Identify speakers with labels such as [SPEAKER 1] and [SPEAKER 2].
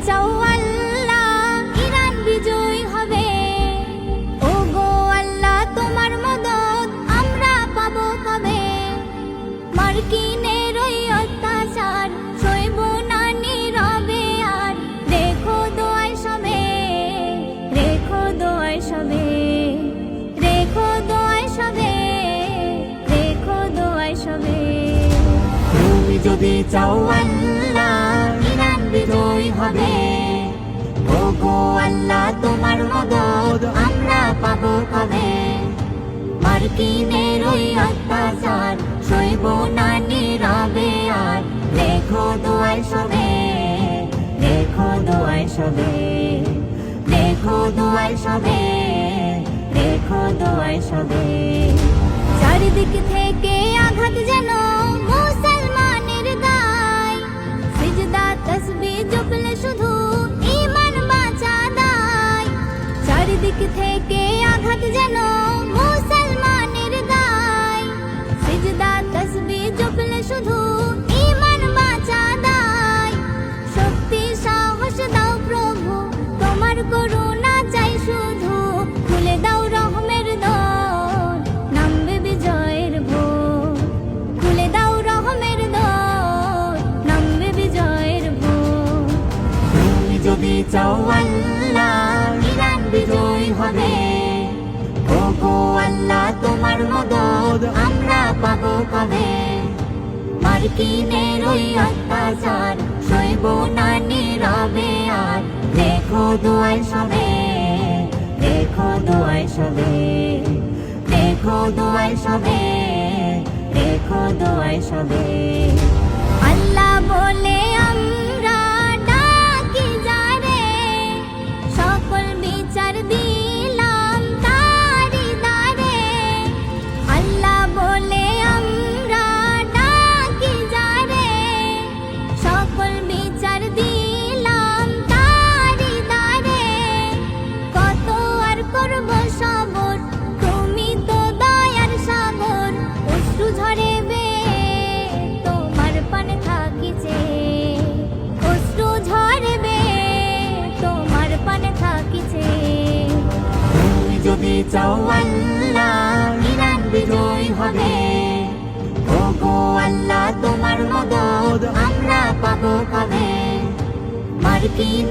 [SPEAKER 1] চাও আল্লাহ ইরান বিজয় হবে। ও গো আল্লাহ তোমার মদদ আমরা পাবো কবে। মার্কিনের ওই অত্যাচার সইব না নীরবে আর। রেখো দোয়ায় সবে, রেখো দোয়ায় সবে, রেখো দোয়ায় সবে, রেখো দোয়ায় সবে।
[SPEAKER 2] তুমি যদি চাও আল্লাহ ইরান বিজয় হবে। ও গো আল্লাহ তোমার মদদ আমরা পাবো কবে। মার্কিনের ওই অত্যাচার সইব না নীরবে আর। রেখো দোয়ায় সবে, রেখো দোয়ায় সবে, রেখো দোয়ায় সবে, রেখো দোয়ায় সবে।
[SPEAKER 1] চারিদিক থেকে আঘাত যেন মুসলমানের গায়। সিজদা তাসবিহ জপলে শুধু ঈমান বাঁচা দায়। চারিদিক থেকে আঘাত যেন মুসলমানের গায়। সিজদা তাসবিহ জপলে শুধু ঈমান বাঁচা দায়। শক্তি সাহস দাও প্রভু তোমার করুণা চাই শুধু। খুলে দাও রহমের দর নামবে বিজয়ের ভোর। খুলে দাও রহমের দর নামবে বিজয়ের ভোর।
[SPEAKER 2] তুমি যদি চাও আল্লাহ ইরান বিজয় হবে। ও গো আল্লাহ তোমার মদদ আমরা পাবো কবে। মার্কিনের ওই অত্যাচার সইব না নীরবে আর। রেখো দোয়ায় সবে, রেখো দোয়ায় সবে, রেখো দোয়ায় সবে, রেখো দোয়ায় সবে।
[SPEAKER 1] আল্লাহ বলে আমরা ডাকি যারে। সকল বিচার দিলাম তারি দ্বারে। আল্লাহ বলে আমরা ডাকি যারে। সকল বিচার দিলাম তারি দ্বারে। কত আর করব সবর তুমি তো দয়ার সাগর। অশ্রু ঝরে তোমার পানে থাকিছে। অশ্রু ঝরবে তোমার পানে থাকিছে।
[SPEAKER 2] তুমি যদি চাও আল্লাহ ইরান বিজয় হবে। ও গো আল্লাহ তোমার মদদ আমরা পাবো কবে। মার্কিন